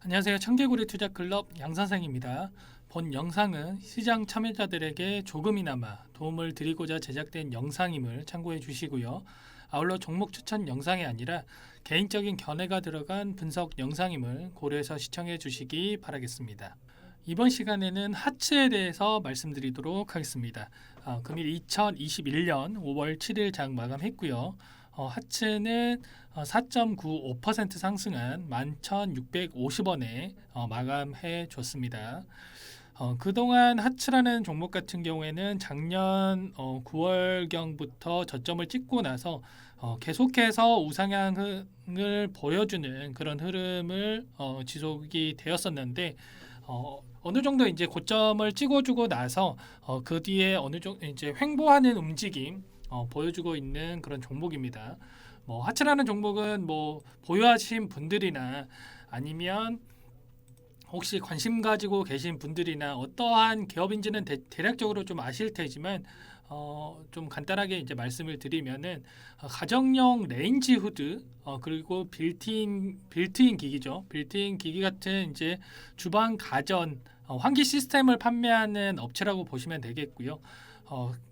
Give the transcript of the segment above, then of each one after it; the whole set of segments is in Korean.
안녕하세요. 청개구리 투자클럽 양선생입니다. 본 영상은 시장 참여자들에게 조금이나마 도움을 드리고자 제작된 영상임을 참고해 주시고요. 아울러 종목 추천 영상이 아니라 개인적인 견해가 들어간 분석 영상임을 고려해서 시청해 주시기 바라겠습니다. 이번 시간에는 하츠에 대해서 말씀드리도록 하겠습니다. 금일 2021년 5월 7일 장 마감했고요. 하츠는 4.95% 상승한 11,650원에 마감해 줬습니다. 그동안 하츠라는 종목 같은 경우에는 작년 9월경부터 저점을 찍고 나서 계속해서 우상향을 보여주는 그런 흐름을 지속이 되었었는데 어느 정도 이제 고점을 찍어주고 나서 그 뒤에 어느 정도 이제 횡보하는 움직임 보여주고 있는 그런 종목입니다. 뭐 하츠라는 종목은 뭐 보유하신 분들이나 아니면 혹시 관심 가지고 계신 분들이나 어떠한 기업인지는 대략적으로 좀 아실 테지만 좀 간단하게 이제 말씀을 드리면은 가정용 레인지 후드 그리고 빌트인 기기죠. 빌트인 기기 같은 이제 주방 가전 환기 시스템을 판매하는 업체라고 보시면 되겠고요.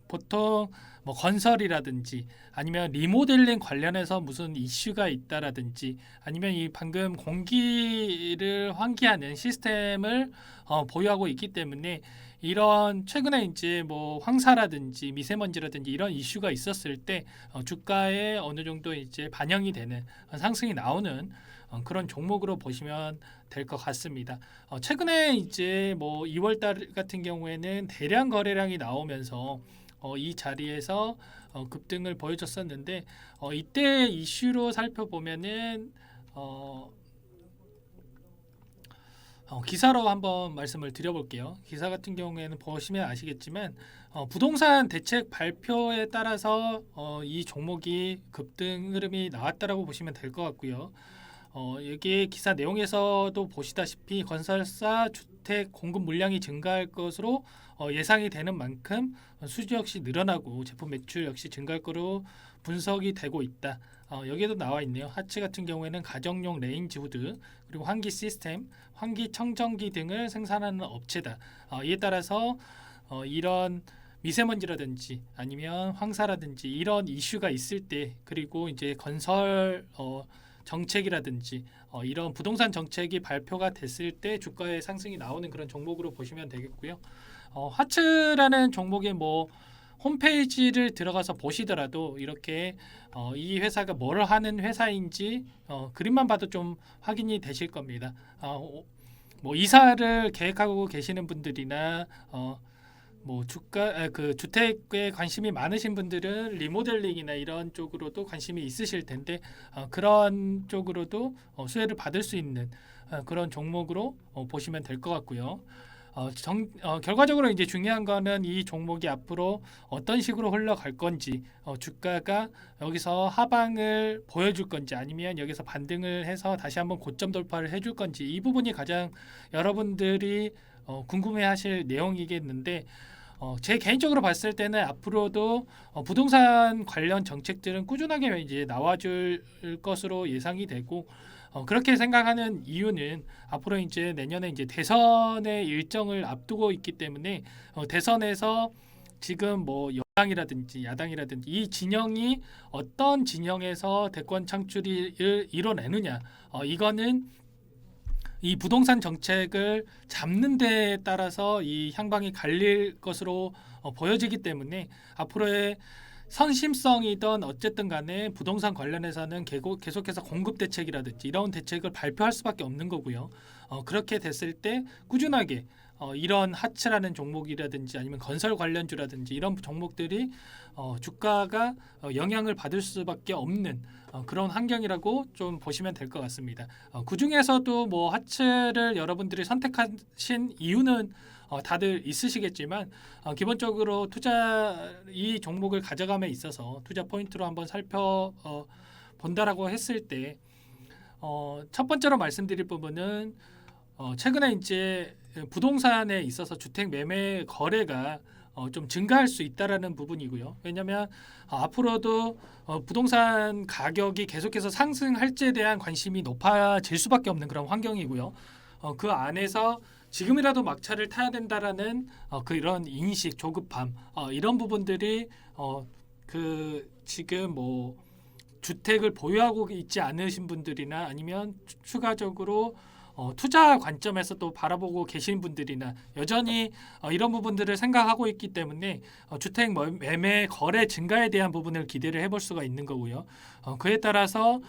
보통 뭐 건설이라든지 아니면 리모델링 관련해서 무슨 이슈가 있다라든지 아니면 이 방금 공기를 환기하는 시스템을 보유하고 있기 때문에 이런 최근에 이제 뭐 황사라든지 미세먼지라든지 이런 이슈가 있었을 때 주가에 어느 정도 이제 반영이 되는 상승이 나오는 그런 종목으로 보시면 될 것 같습니다. 최근에 이제 뭐 2월 달 같은 경우에는 대량 거래량이 나오면서 이 자리에서 급등을 보여줬었는데 이때 이슈로 살펴보면은 기사로 한번 말씀을 드려볼게요. 기사 같은 경우에는 보시면 아시겠지만 부동산 대책 발표에 따라서 이 종목이 급등 흐름이 나왔다라고 보시면 될 것 같고요. 여기 기사 내용에서도 보시다시피 건설사 주택 공급 물량이 증가할 것으로 예상이 되는 만큼 수주 역시 늘어나고 제품 매출 역시 증가할 거로 분석이 되고 있다. 여기에도 나와 있네요. 하츠 같은 경우에는 가정용 레인지 후드 그리고 환기 시스템, 환기 청정기 등을 생산하는 업체다. 이에 따라서 이런 미세먼지라든지 아니면 황사라든지 이런 이슈가 있을 때 그리고 이제 건설 정책이라든지 이런 부동산 정책이 발표가 됐을 때 주가의 상승이 나오는 그런 종목으로 보시면 되겠고요. 하츠라는 종목의 뭐 홈페이지를 들어가서 보시더라도 이렇게 이 회사가 뭘 하는 회사인지 그림만 봐도 좀 확인이 되실 겁니다. 뭐 이사를 계획하고 계시는 분들이나 뭐 그 주택에 관심이 많으신 분들은 리모델링이나 이런 쪽으로도 관심이 있으실 텐데 그런 쪽으로도 수혜를 받을 수 있는 그런 종목으로 보시면 될 것 같고요. 결과적으로 이제 중요한 거는 이 종목이 앞으로 어떤 식으로 흘러갈 건지 주가가 여기서 하방을 보여줄 건지 아니면 여기서 반등을 해서 다시 한번 고점 돌파를 해줄 건지 이 부분이 가장 여러분들이 궁금해하실 내용이겠는데 제 개인적으로 봤을 때는 앞으로도 부동산 관련 정책들은 꾸준하게 이제 나와줄 것으로 예상이 되고 그렇게 생각하는 이유는 앞으로 이제 내년에 이제 대선의 일정을 앞두고 있기 때문에 대선에서 지금 뭐 여당이라든지 야당이라든지 이 진영이 어떤 진영에서 대권 창출을 이뤄내느냐 이거는 이 부동산 정책을 잡는 데에 따라서 이 향방이 갈릴 것으로 보여지기 때문에 앞으로의 선심성이든 어쨌든 간에 부동산 관련해서는 계속해서 공급 대책이라든지 이런 대책을 발표할 수밖에 없는 거고요. 그렇게 됐을 때 꾸준하게 이런 하츠라는 종목이라든지 아니면 건설 관련주라든지 이런 종목들이 주가가 영향을 받을 수밖에 없는 그런 환경이라고 좀 보시면 될 것 같습니다. 그 중에서도 뭐 하츠를 여러분들이 선택하신 이유는 다들 있으시겠지만 기본적으로 이 종목을 가져감에 있어서 투자 포인트로 한번 살펴 본다라고 했을 때 첫 번째로 말씀드릴 부분은 최근에 이제 부동산에 있어서 주택 매매 거래가 좀 증가할 수 있다라는 부분이고요. 왜냐하면 앞으로도 부동산 가격이 계속해서 상승할지에 대한 관심이 높아질 수밖에 없는 그런 환경이고요. 그 안에서 지금이라도 막차를 타야 된다라는 그런 인식, 조급함 이런 부분들이 그 지금 뭐 주택을 보유하고 있지 않으신 분들이나 아니면 추가적으로 투자 관점에서 또 바라보고 계신 분들이나 여전히 이런 부분들을 생각하고 있기 때문에 주택 매매 거래 증가에 대한 부분을 기대를 해볼 수가 있는 거고요. 그에 따라서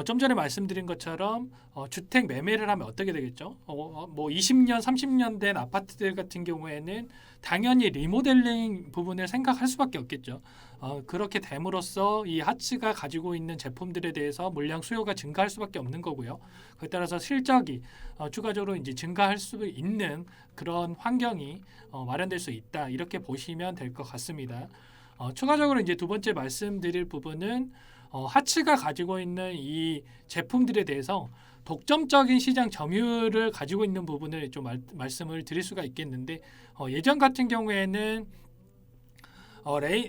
좀 전에 말씀드린 것처럼 주택 매매를 하면 어떻게 되겠죠? 뭐 20년, 30년 된 아파트들 같은 경우에는 당연히 리모델링 부분을 생각할 수밖에 없겠죠. 그렇게 됨으로써 이 하츠가 가지고 있는 제품들에 대해서 물량 수요가 증가할 수밖에 없는 거고요. 그에 따라서 실적이 추가적으로 이제 증가할 수 있는 그런 환경이 마련될 수 있다. 이렇게 보시면 될 것 같습니다. 추가적으로 이제 두 번째 말씀드릴 부분은 하츠가 가지고 있는 이 제품들에 대해서 독점적인 시장 점유율을 가지고 있는 부분을 좀 말씀을 드릴 수가 있겠는데 예전 같은 경우에는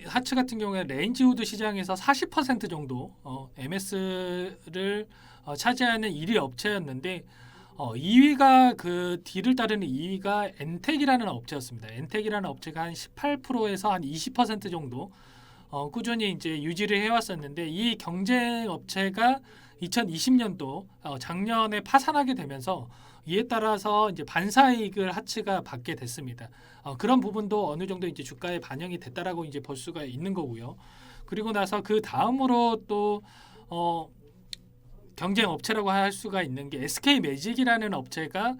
하츠 같은 경우에 레인지우드 시장에서 40% 정도 MS를 차지하는 1위 업체였는데 2위가 그 뒤를 따르는 2위가 엔텍이라는 업체였습니다. 엔텍이라는 업체가 한 18%에서 한 20% 정도 꾸준히 이제 유지를 해왔었는데 이 경쟁 업체가 2020년도 작년에 파산하게 되면서 이에 따라서 이제 반사이익을 하츠가 받게 됐습니다. 그런 부분도 어느 정도 이제 주가에 반영이 됐다라고 이제 볼 수가 있는 거고요. 그리고 나서 그 다음으로 또 경쟁 업체라고 할 수가 있는 게 SK 매직이라는 업체가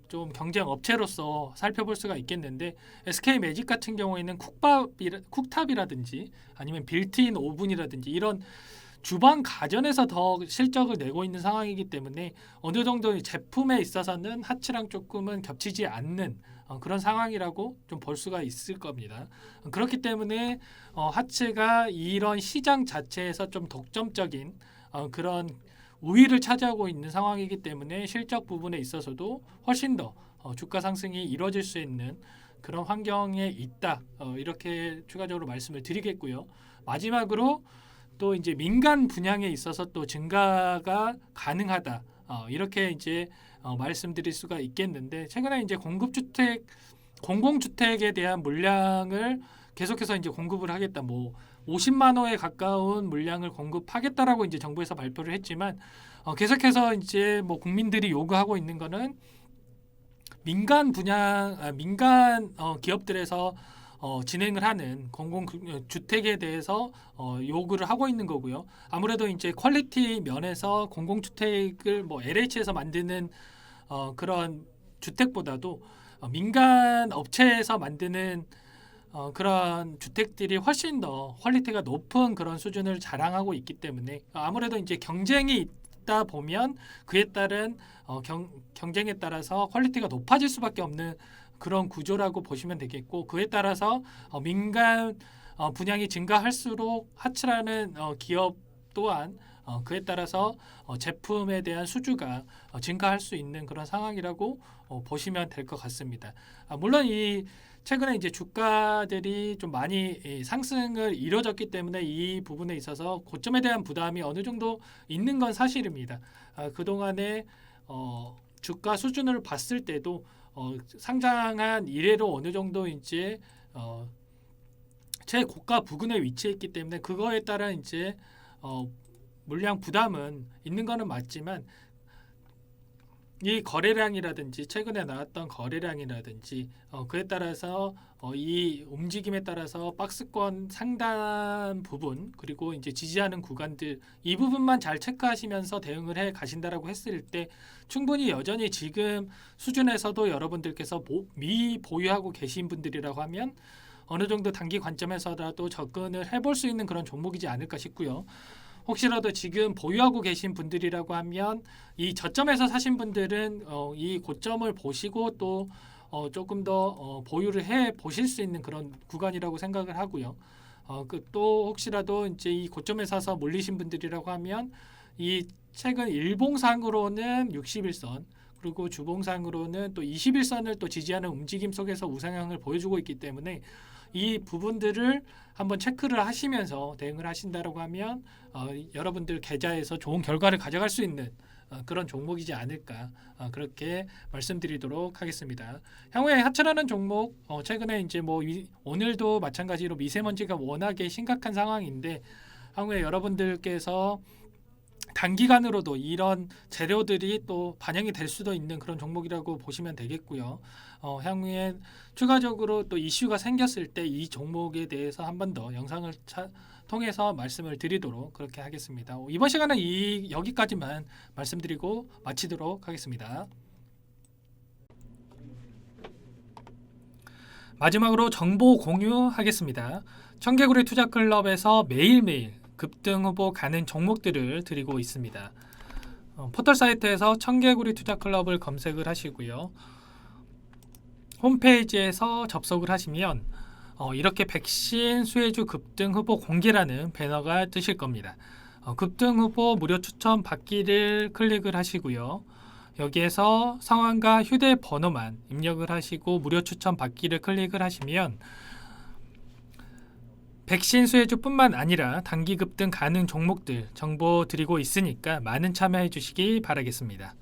좀 경쟁 업체로서 살펴볼 수가 있겠는데 SK 매직 같은 경우에는 쿡탑이라든지 아니면 빌트인 오븐이라든지 이런 주방 가전에서 더 실적을 내고 있는 상황이기 때문에 어느 정도 제품에 있어서는 하츠랑 조금은 겹치지 않는 그런 상황이라고 좀 볼 수가 있을 겁니다. 그렇기 때문에 하츠가 이런 시장 자체에서 좀 독점적인 그런 우위를 차지하고 있는 상황이기 때문에 실적 부분에 있어서도 훨씬 더 주가 상승이 이루어질 수 있는 그런 환경에 있다. 이렇게 추가적으로 말씀을 드리겠고요. 마지막으로 또 이제 민간 분양에 있어서 또 증가가 가능하다. 이렇게 이제 말씀드릴 수가 있겠는데 최근에 이제 공공주택에 대한 물량을 계속해서 이제 공급을 하겠다. 뭐 50만 호에 가까운 물량을 공급하겠다라고 이제 정부에서 발표를 했지만 계속해서 이제 뭐 국민들이 요구하고 있는 거는 민간 기업들에서 진행을 하는 공공 주택에 대해서 요구를 하고 있는 거고요. 아무래도 이제 퀄리티 면에서 공공주택을 뭐 LH에서 만드는 그런 주택보다도 민간 업체에서 만드는 그런 주택들이 훨씬 더 퀄리티가 높은 그런 수준을 자랑하고 있기 때문에 아무래도 이제 경쟁이 있다 보면 그에 따른 경쟁에 따라서 퀄리티가 높아질 수밖에 없는 그런 구조라고 보시면 되겠고 그에 따라서 민간 분양이 증가할수록 하츠라는 기업 또한 그에 따라서 제품에 대한 수주가 증가할 수 있는 그런 상황이라고 보시면 될 것 같습니다. 물론 이 최근에 이제 주가들이 좀 많이 상승을 이뤄졌기 때문에 이 부분에 있어서 고점에 대한 부담이 어느 정도 있는 건 사실입니다. 그동안에 주가 수준을 봤을 때도 상장한 이래로 어느 정도 이제 최고가 부근에 위치했기 때문에 그거에 따라 이제 물량 부담은 있는 거는 맞지만 이 거래량이라든지 최근에 나왔던 거래량이라든지 그에 따라서 이 움직임에 따라서 박스권 상단 부분 그리고 이제 지지하는 구간들 이 부분만 잘 체크하시면서 대응을 해 가신다라고 했을 때 충분히 여전히 지금 수준에서도 여러분들께서 미보유하고 계신 분들이라고 하면 어느 정도 단기 관점에서라도 접근을 해볼 수 있는 그런 종목이지 않을까 싶고요. 혹시라도 지금 보유하고 계신 분들이라고 하면 이 저점에서 사신 분들은 이 고점을 보시고 또 조금 더 보유를 해 보실 수 있는 그런 구간이라고 생각을 하고요. 또 혹시라도 이제 이 고점에 사서 몰리신 분들이라고 하면 이 최근 일봉상으로는 61선 그리고 주봉상으로는 또 21선을 또 지지하는 움직임 속에서 우상향을 보여주고 있기 때문에 이 부분들을 한번 체크를 하시면서 대응을 하신다라고 하면 여러분들 계좌에서 좋은 결과를 가져갈 수 있는 그런 종목이지 않을까 그렇게 말씀드리도록 하겠습니다. 향후에 하차라는 종목 최근에 이제 뭐 오늘도 마찬가지로 미세먼지가 워낙에 심각한 상황인데 향후에 여러분들께서 단기간으로도 이런 재료들이 또 반영이 될 수도 있는 그런 종목이라고 보시면 되겠고요. 향후에 추가적으로 또 이슈가 생겼을 때 이 종목에 대해서 한 번 더 영상을 통해서 말씀을 드리도록 그렇게 하겠습니다. 이번 시간은 여기까지만 말씀드리고 마치도록 하겠습니다. 마지막으로 정보 공유하겠습니다. 청개구리 투자클럽에서 매일매일 급등 후보 가는 종목들을 드리고 있습니다. 포털 사이트에서 청개구리 투자클럽을 검색을 하시고요. 홈페이지에서 접속을 하시면 이렇게 백신 수혜주 급등 후보 공개라는 배너가 뜨실 겁니다. 급등 후보 무료 추천 받기를 클릭을 하시고요. 여기에서 성함과 휴대번호만 입력을 하시고 무료 추천 받기를 클릭을 하시면 백신 수혜주뿐만 아니라 단기 급등 가능 종목들 정보 드리고 있으니까 많은 참여해 주시기 바라겠습니다.